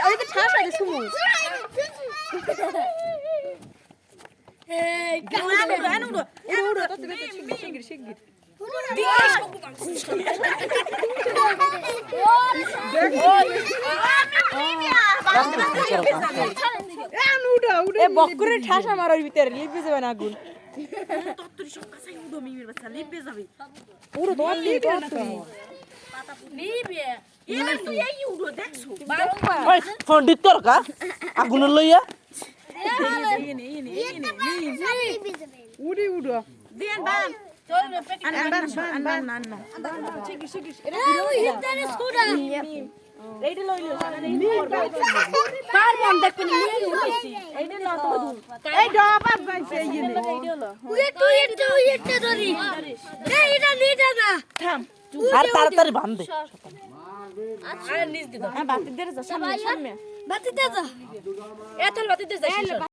ওই তো ঠাস আছে সুমু এই গানুড়ো উড়ো তো তুমি শিগগির শিগগির এ বকরে ঠাসা মারার ভিতরে লিপে যাবে না আগুন তত্তরি সব কাছে উড়ো মিমির বাচ্চা লিপে যাবে উড়ো তো লিপে না তো লিপে এবার তুই এই উড়ো দেখছো ওই ফোন দিত তোর কা আগুন লইয়া উড়ি উড়ো দেন বান চল পেটি আন শিগগির শিগগির ওই হিতারে স্কুডা এইটা লইলো কার মন দেখবে নিয়ে গেছি এইটা না তো এই ডবা বাইছে এইনে তুই এটা ধরি এই এটা নিতে না থাম আর তাড়াতাড়ি বাঁধ দে আচ্ছা নিজ দিদা বাতি দে যা সামনে বাতি দে যা এতল বাতি দে যা